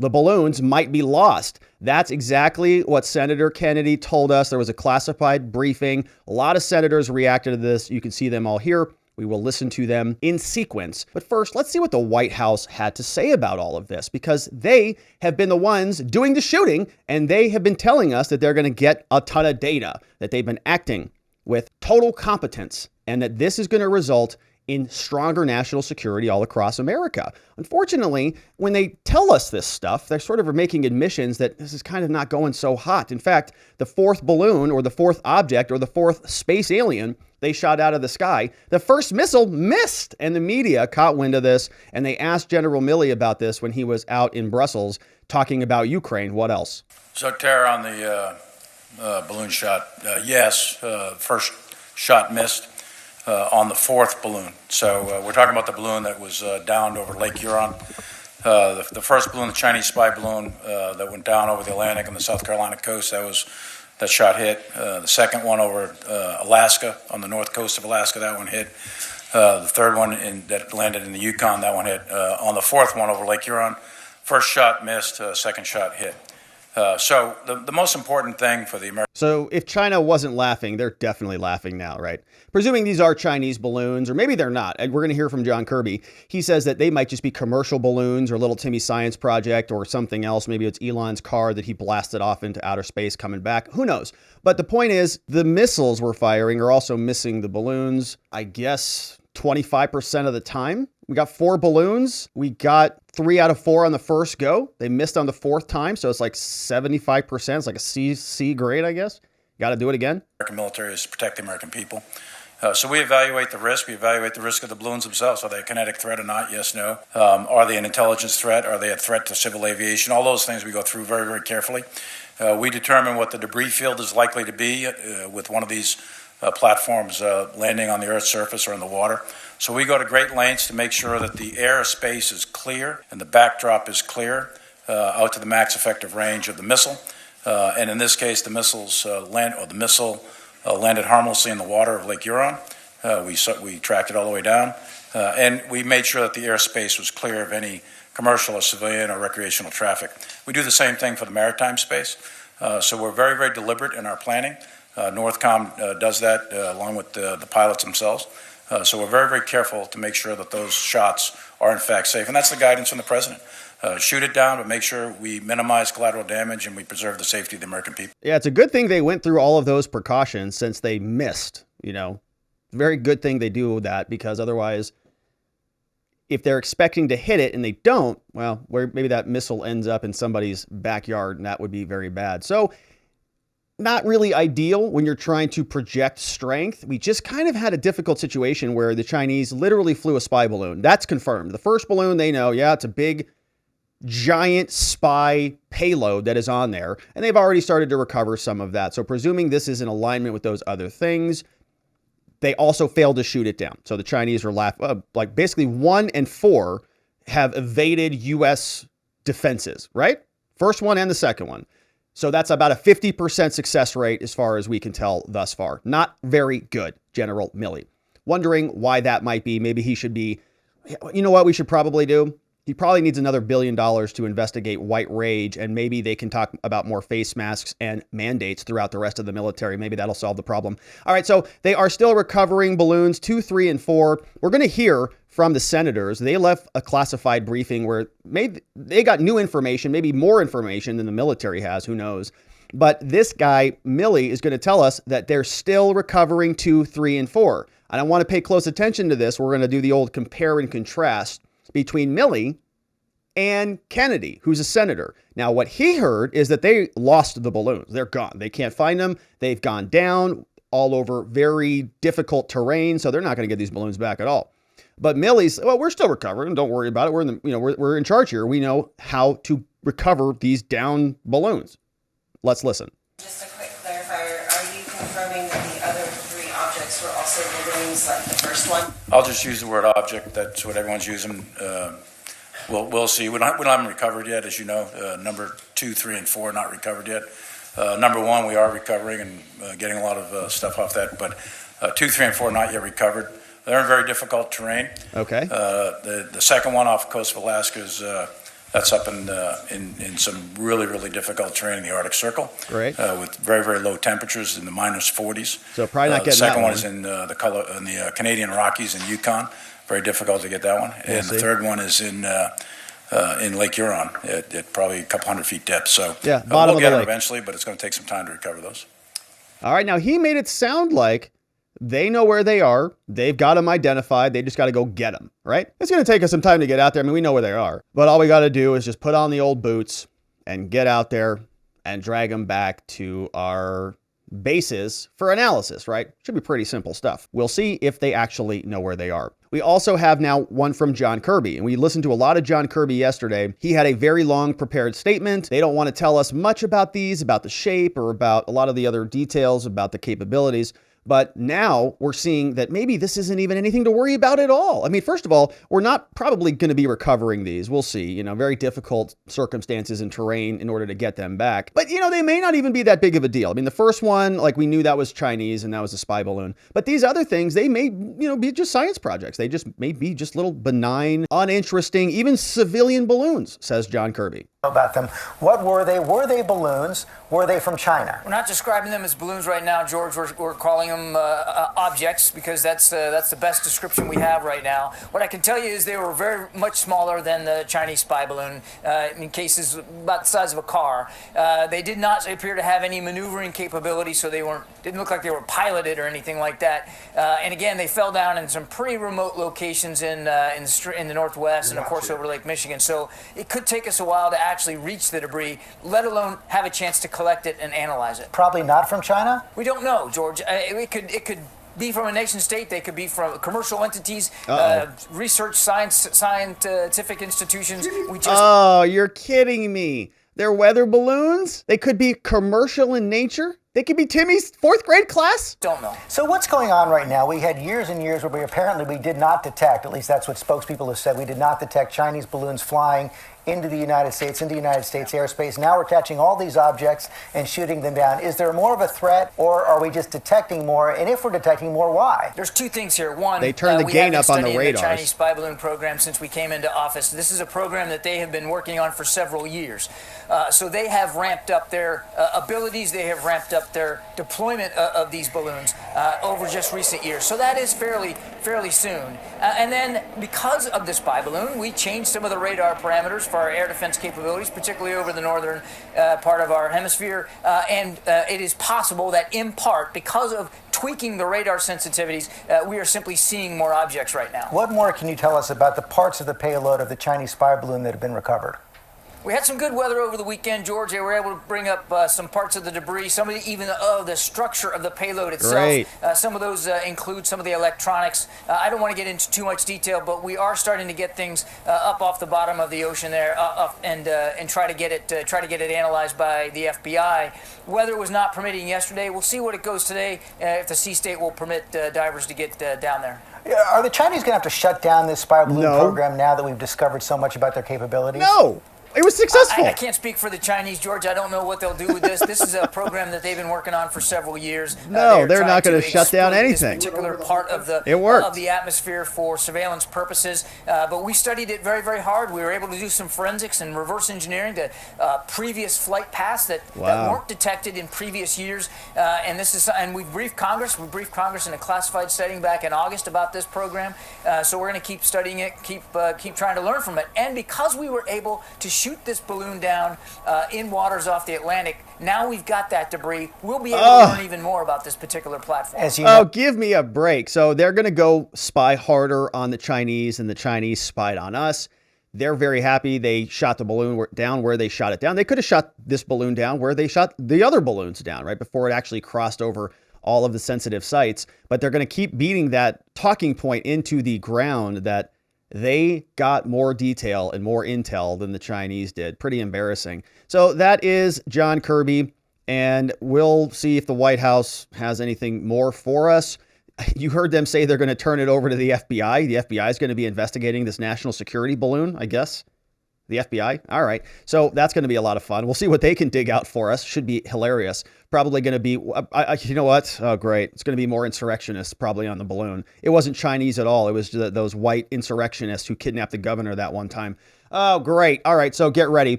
the balloons might be lost. That's exactly what Senator Kennedy told us. There was a classified briefing. A lot of senators reacted to this. You can see them all here. We will listen to them in sequence. But first, let's see what the White House had to say about all of this, because they have been the ones doing the shooting, and they have been telling us that they're going to get a ton of data, that they've been acting with total competence, and that this is going to result in stronger national security all across America. Unfortunately, when they tell us this stuff, they're sort of making admissions that this is kind of not going so hot. In fact, the fourth balloon or the fourth object or the fourth space alien they shot out of the sky, the first missile missed, and the media caught wind of this, and they asked General Milley about this when he was out in Brussels talking about Ukraine. What else? So, Tara, on the balloon shot, yes, first shot missed. On the fourth balloon. So we're talking about the balloon that was downed over Lake Huron. The first balloon, the Chinese spy balloon that went down over the Atlantic on the South Carolina coast, that shot hit. The second one over Alaska, on the north coast of Alaska, that one hit. The third one that landed in the Yukon, that one hit. On the fourth one over Lake Huron, first shot missed, second shot hit. So the most important thing for the American... So if China wasn't laughing, they're definitely laughing now, right? Presuming these are Chinese balloons, or maybe they're not. And we're going to hear from John Kirby. He says that they might just be commercial balloons or Little Timmy Science Project or something else. Maybe it's Elon's car that he blasted off into outer space coming back. Who knows? But the point is, the missiles we're firing are also missing the balloons, I guess, 25% of the time. We got 4 balloons. We got 3 out of 4 on the first go. They missed on the 4th time, so it's like 75%. It's like a C grade, I guess. Got to do it again. The American military is to protect the American people. So we evaluate the risk. We evaluate the risk of the balloons themselves. Are they a kinetic threat or not? Yes, no. Are they an intelligence threat? Are they a threat to civil aviation? All those things we go through very, very carefully. We determine what the debris field is likely to be with one of these platforms landing on the Earth's surface or in the water. So we go to great lengths to make sure that the airspace is clear and the backdrop is clear out to the max effective range of the missile. And in this case, the missile landed harmlessly in the water of Lake Huron. We tracked it all the way down, and we made sure that the airspace was clear of any commercial or civilian or recreational traffic. We do the same thing for the maritime space. So we're very, very deliberate in our planning. Northcom does that along with the pilots themselves. So we're very, very careful to make sure that those shots are in fact safe. And that's the guidance from the president. Shoot it down, but make sure we minimize collateral damage and we preserve the safety of the American people. Yeah, it's a good thing they went through all of those precautions since they missed, Very good thing they do that, because otherwise, if they're expecting to hit it and they don't, well, maybe that missile ends up in somebody's backyard, and that would be very bad. So not really ideal when you're trying to project strength. We just kind of had a difficult situation where the Chinese literally flew a spy balloon. That's confirmed. The first balloon, they know, yeah, it's a big, giant spy payload that is on there, and they've already started to recover some of that. So presuming this is in alignment with those other things, they also failed to shoot it down. So the Chinese are like basically 1 and 4 have evaded U.S. defenses, right? First one and the second one. So that's about a 50% success rate as far as we can tell thus far. Not very good, General Milley. Wondering why that might be. Maybe he should be, you know what we should probably do? He probably needs another $1 billion to investigate white rage, and maybe they can talk about more face masks and mandates throughout the rest of the military. Maybe that'll solve the problem. All right, so they are still recovering balloons 2, 3, and 4. We're going to hear from the senators. They left a classified briefing where maybe they got new information, maybe more information than the military has, who knows. But this guy, Milley, is going to tell us that they're still recovering 2, 3, and 4. And I want to pay close attention to this. We're going to do the old compare and contrast between Milley and Kennedy, who's a senator. Now, what he heard is that they lost the balloons. They're gone. They can't find them. They've gone down all over very difficult terrain, so they're not going to get these balloons back at all. But Milley's, well, we're still recovering. Don't worry about it. We're in charge here. We know how to recover these down balloons. Let's listen. Just a quick clarifier. Are you confirming that the other 3 objects were also balloons like the first one? I'll just use the word object. That's what everyone's using. We'll see. We haven't recovered yet, as you know. Number 2, 3, and 4 not recovered yet. Number 1, we are recovering and getting a lot of stuff off that. But 2, 3, and 4 not yet recovered. They're in very difficult terrain. Okay. The second one off the coast of Alaska is That's up in some really, really difficult terrain in the Arctic Circle, Right. With very, very low temperatures in the minus 40s. So probably not The getting second that one is in the Canadian Rockies and Yukon. Very difficult to get that one. And the third one is in Lake Huron at probably a couple hundred feet depth. So yeah, we'll get them eventually, but it's going to take some time to recover those. All right, now he made it sound like they know where they are. They've got them identified. They just got to go get them, right? It's going to take us some time to get out there. I mean, we know where they are. But all we got to do is just put on the old boots and get out there and drag them back to our bases for analysis, right? Should be pretty simple stuff. We'll see if they actually know where they are. We also have now one from John Kirby, and we listened to a lot of John Kirby yesterday. He had a very long prepared statement. They don't want to tell us much about these, about the shape, or about a lot of the other details about the capabilities. But now we're seeing that maybe this isn't even anything to worry about at all. I mean, first of all, we're not probably going to be recovering these. We'll see, very difficult circumstances and terrain in order to get them back. But, they may not even be that big of a deal. I mean, the first one, like we knew that was Chinese and that was a spy balloon. But these other things, they may, be just science projects. They just may be just little benign, uninteresting, even civilian balloons, says John Kirby. About them. What were they? Were they balloons? Were they from China? We're not describing them as balloons right now, George. We're calling them objects because that's the best description we have right now. What I can tell you is they were very much smaller than the Chinese spy balloon, in cases about the size of a car. They did not appear to have any maneuvering capability, so they didn't look like they were piloted or anything like that. And again, they fell down in some pretty remote locations in the Northwest and of course over Lake Michigan. So it could take us a while to actually reach the debris, let alone have a chance to collect it and analyze it. Probably not from China? We don't know, George. It could be from a nation state. They could be from commercial entities, research scientific institutions. Oh, you're kidding me. They're weather balloons? They could be commercial in nature? They could be Timmy's fourth grade class? Don't know. So what's going on right now? We had years and years where we did not detect, at least that's what spokespeople have said, we did not detect Chinese balloons flying into the United States airspace. Now we're catching all these objects and shooting them down. Is there more of a threat, or are we just detecting more? And if we're detecting more, why? There's two things here. One, they turned the gain up on the radars. The Chinese spy balloon program since we came into office. This is a program that they have been working on for several years. So they have ramped up their abilities. They have ramped up their deployment of these balloons over just recent years. So that is fairly soon. And then because of the spy balloon, we changed some of the radar parameters for our air defense capabilities, particularly over the northern part of our hemisphere. And it is possible that in part, because of tweaking the radar sensitivities, we are simply seeing more objects right now. What more can you tell us about the parts of the payload of the Chinese spy balloon that have been recovered? We had some good weather over the weekend, George. They were able to bring up some parts of the debris, some of the structure of the payload itself. Great. Some of those include some of the electronics. I don't want to get into too much detail, but we are starting to get things up off the bottom of the ocean there, and try to get it analyzed by the FBI. Weather was not permitting yesterday. We'll see what it goes today. If the sea state will permit divers to get down there. Are the Chinese going to have to shut down this spy balloon program now that we've discovered so much about their capabilities? No. It was successful. I can't speak for the Chinese, George. I don't know what they'll do with this. This is a program that they've been working on for several years. No, they're not going to shut down anything. This particular part of the atmosphere for surveillance purposes. But we studied it very, very hard. We were able to do some forensics and reverse engineering to previous flight paths that weren't detected in previous years. And we briefed Congress. We briefed Congress in a classified setting back in August about this program. So we're going to keep studying it, keep trying to learn from it. And because we were able to shoot this balloon down in waters off the Atlantic, now we've got that debris. We'll be able to learn even more about this particular platform. Give me a break. So they're going to go spy harder on the Chinese, and the Chinese spied on us. They're very happy they shot the balloon down where they shot it down. They could have shot this balloon down where they shot the other balloons down, right, before it actually crossed over all of the sensitive sites. But they're going to keep beating that talking point into the ground that they got more detail and more intel than the Chinese did. Pretty embarrassing. So that is John Kirby, and we'll see if the White House has anything more for us. You heard them say they're going to turn it over to the FBI. The FBI is going to be investigating this national security balloon, I guess. The FBI? All right. So that's going to be a lot of fun. We'll see what they can dig out for us. Should be hilarious. Probably going to be, you know what? Oh, great. It's going to be more insurrectionists probably on the balloon. It wasn't Chinese at all. It was those white insurrectionists who kidnapped the governor that one time. Oh, great. All right, so get ready.